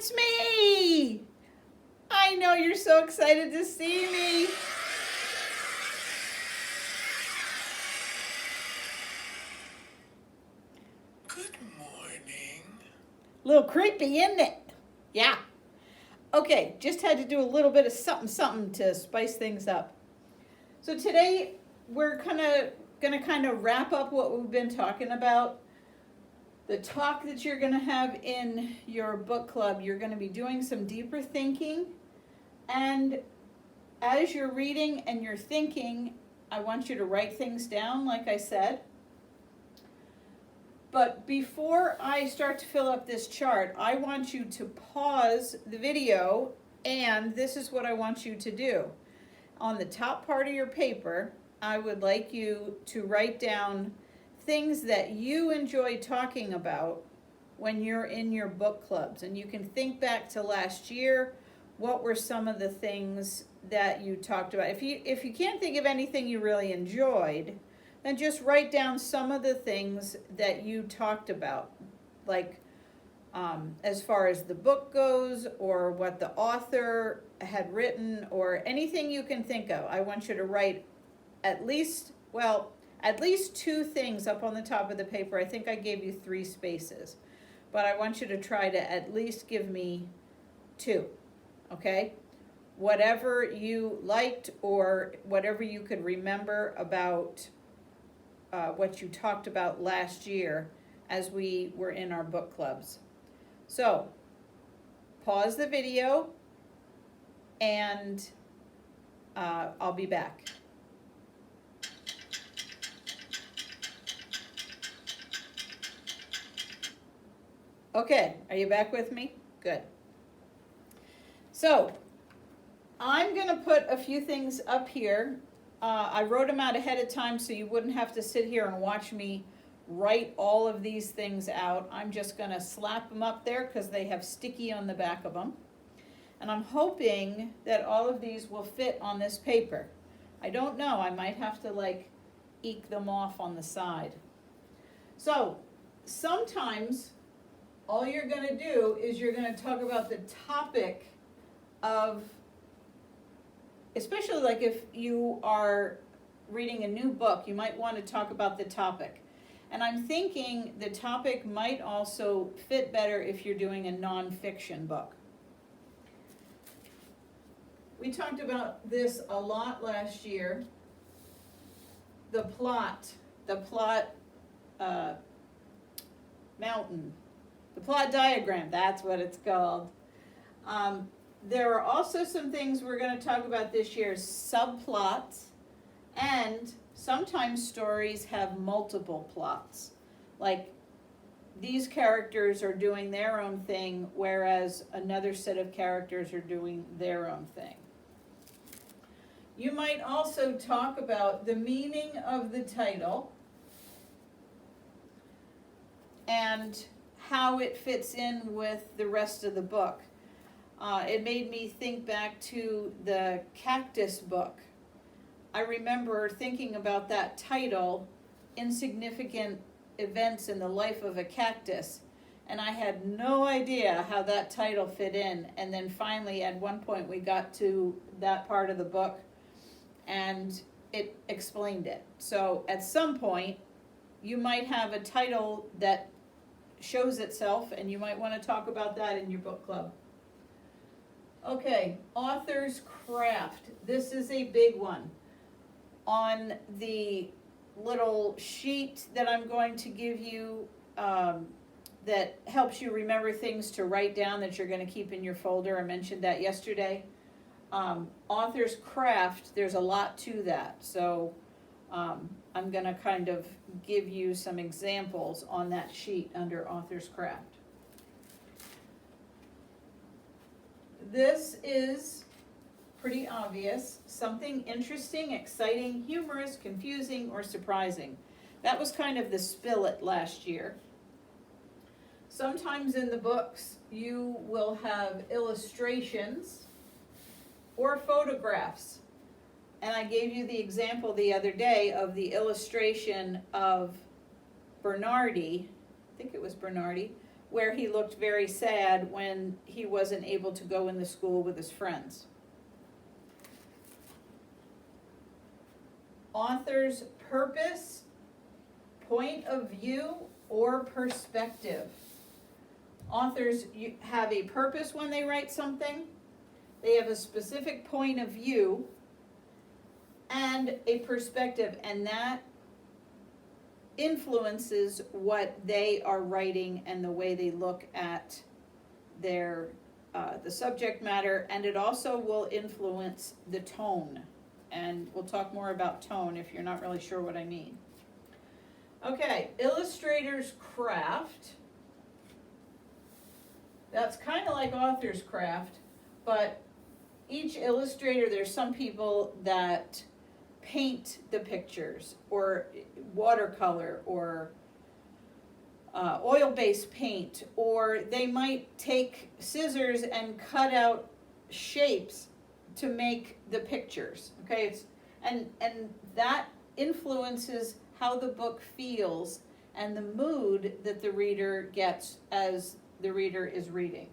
it's me! I know you're so excited to see me. Good morning. A little creepy, isn't it? Yeah. Okay, just had to do a little bit of something to spice things up. So today we're gonna kind of wrap up what we've been talking about. The talk that you're gonna have in your book club, you're gonna be doing some deeper thinking, and as you're reading and you're thinking, I want you to write things down, like I said. But before I start to fill up this chart, I want you to pause the video, and this is what I want you to do. On the top part of your paper, I would like you to write down things that you enjoy talking about when you're in your book clubs. And you can think back to last year. What were some of the things that you talked about? If you can't think of anything you really enjoyed, then just write down some of the things that you talked about, like as far as the book goes, or what the author had written, or anything you can think of. I want you to write at least two things up on the top of the paper. I think I gave you 3 spaces, but I want you to try to at least give me 2, okay? Whatever you liked or whatever you could remember about what you talked about last year as we were in our book clubs. So, pause the video, and I'll be back. Okay, are you back with me? Good. So, I'm going to put a few things up here. I wrote them out ahead of time so you wouldn't have to sit here and watch me write all of these things out. I'm just going to slap them up there because they have sticky on the back of them. And I'm hoping that all of these will fit on this paper. I don't know, I might have to eke them off on the side. So sometimes all you're going to do is you're going to talk about the topic of, especially if you are reading a new book, you might want to talk about the topic. And I'm thinking the topic might also fit better if you're doing a nonfiction book. We talked about this a lot last year. The plot mountain, the plot diagram, that's what it's called. There are also some things we're going to talk about this year, subplots, and sometimes stories have multiple plots. Like these characters are doing their own thing, whereas another set of characters are doing their own thing. You might also talk about the meaning of the title and how it fits in with the rest of the book. It made me think back to the cactus book. I remember thinking about that title, Insignificant Events in the Life of a Cactus, and I had no idea how that title fit in. And then finally, at one point, we got to that part of the book, and it explained it. So at some point, you might have a title that shows itself, and you might want to talk about that in your book club. Okay, author's craft. This is a big one. On the little sheet that I'm going to give you that helps you remember things to write down that you're going to keep in your folder, I mentioned that yesterday. Author's craft, there's a lot to that. So I'm going to kind of give you some examples on that sheet under author's craft. This is pretty obvious. Something interesting, exciting, humorous, confusing, or surprising. That was kind of the spill last year. Sometimes in the books you will have illustrations or photographs. And I gave you the example the other day of the illustration of Bernardi, I think it was Bernardi, where he looked very sad when he wasn't able to go in the school with his friends. Author's purpose, point of view, or perspective. Authors have a purpose when they write something, they have a specific point of view, and a perspective, and that influences what they are writing and the way they look at their the subject matter, and it also will influence the tone. And we'll talk more about tone if you're not really sure what I mean. Okay, illustrator's craft. That's kind of like author's craft, but each illustrator, there's some people that paint the pictures, or watercolor, or oil-based paint, or they might take scissors and cut out shapes to make the pictures. Okay, and that influences how the book feels and the mood that the reader gets as the reader is reading.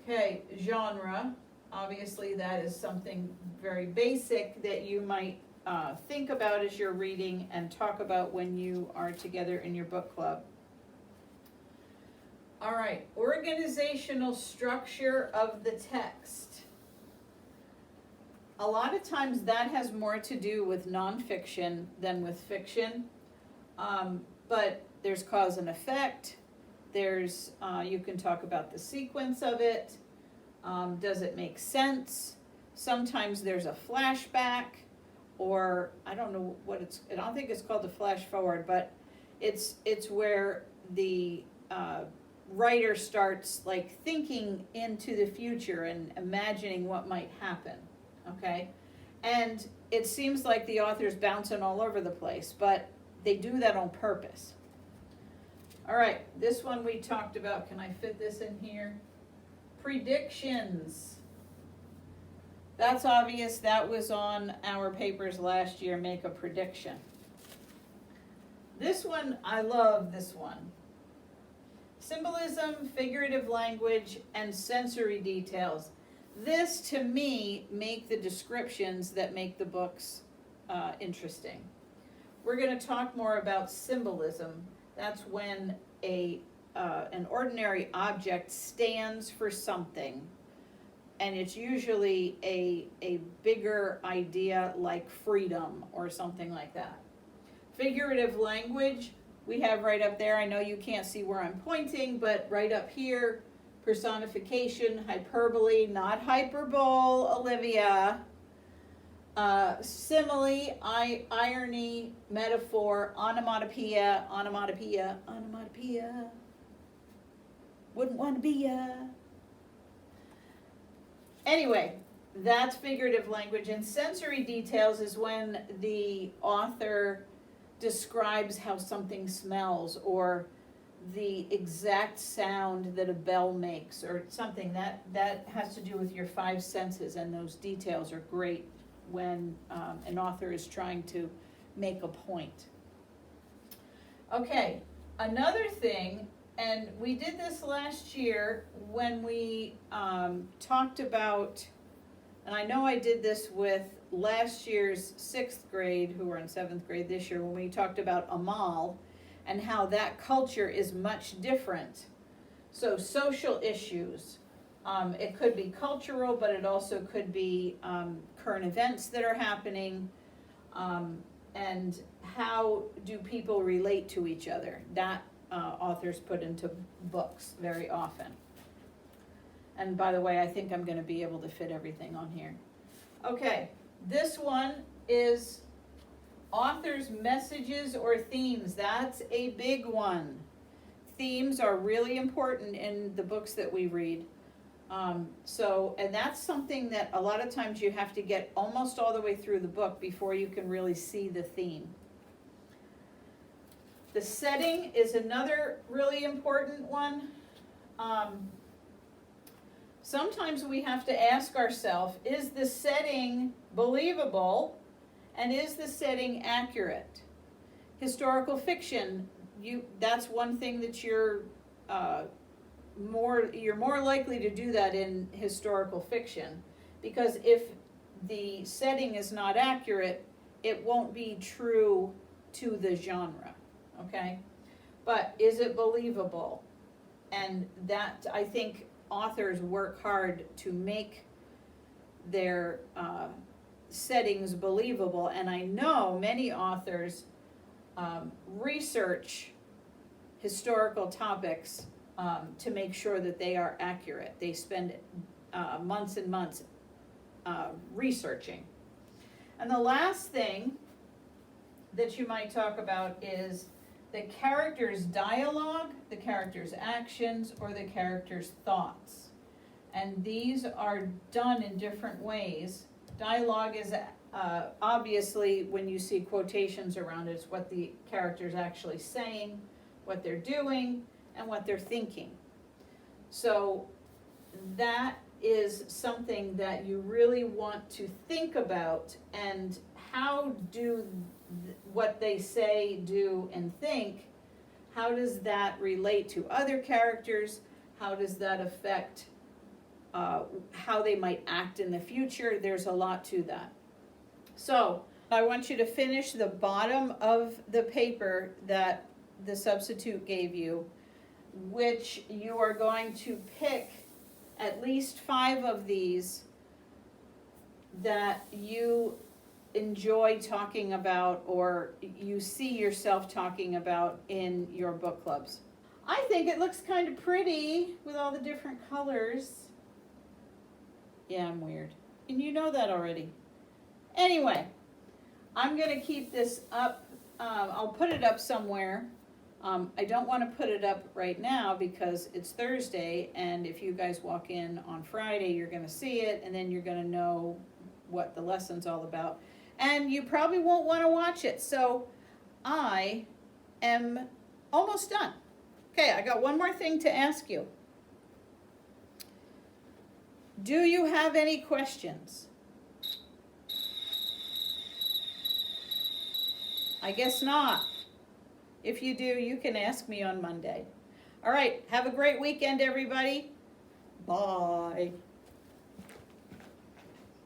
Okay, genre. Obviously, that is something very basic that you might think about as you're reading and talk about when you are together in your book club. All right, organizational structure of the text. A lot of times that has more to do with nonfiction than with fiction, but there's cause and effect. There's you can talk about the sequence of it. Does it make sense? Sometimes there's a flashback, or I don't know what I don't think it's called the flash forward, but it's where the writer starts like thinking into the future and imagining what might happen. Okay, and it seems like the author's bouncing all over the place, but they do that on purpose. All right, this one we talked about. Can I fit this in here? Predictions. That's obvious. That was on our papers last year. Make a prediction. This one, I love this one. Symbolism, figurative language, and sensory details. This, to me, make the descriptions that make the books interesting. We're going to talk more about symbolism. That's when an ordinary object stands for something, and it's usually a bigger idea like freedom or something like that. Figurative language, we have right up there. I know you can't see where I'm pointing, but right up here, personification, hyperbole, not hyperbole, Olivia, simile, irony, metaphor, onomatopoeia, wouldn't want to be ya. Anyway, that's figurative language, and sensory details is when the author describes how something smells, or the exact sound that a bell makes, or something that has to do with your five senses, and those details are great when an author is trying to make a point. Okay, another thing, and we did this last year when we talked about, and I know I did this with last year's 6th grade who were in 7th grade this year, when we talked about Amal and how that culture is much different. So social issues, it could be cultural, but it also could be current events that are happening, and how do people relate to each other. That authors put into books very often. And by the way, I think I'm going to be able to fit everything on here. Okay, this one is authors' messages or themes. That's a big one. Themes are really important in the books that we read. And that's something that a lot of times you have to get almost all the way through the book before you can really see the theme. The setting is another really important one. Sometimes we have to ask ourselves, is the setting believable, and is the setting accurate? Historical fiction, that's one thing that you're you're more likely to do that in historical fiction, because if the setting is not accurate, it won't be true to the genre, okay? But is it believable? And that, I think authors work hard to make their settings believable, and I know many authors research historical topics to make sure that they are accurate. They spend months and months researching. And the last thing that you might talk about is the character's dialogue, the character's actions, or the character's thoughts. And these are done in different ways. Dialogue is obviously, when you see quotations around it, it's what the character's actually saying, what they're doing, and what they're thinking. So that is something that you really want to think about, and how do what they say, do, and think, how does that relate to other characters? How does that affect how they might act in the future? There's a lot to that. So I want you to finish the bottom of the paper that the substitute gave you, which you are going to pick at least 5 of these that you enjoy talking about, or you see yourself talking about in your book clubs. I think it looks kind of pretty with all the different colors. Yeah, I'm weird. And you know that already. Anyway, I'm going to keep this up. I'll put it up somewhere. I don't want to put it up right now because it's Thursday, and if you guys walk in on Friday, you're going to see it, and then you're going to know what the lesson's all about. And you probably won't want to watch it, so I am almost done. Okay, I got one more thing to ask you. Do you have any questions? I guess not. If you do, you can ask me on Monday. All right, have a great weekend, everybody. Bye.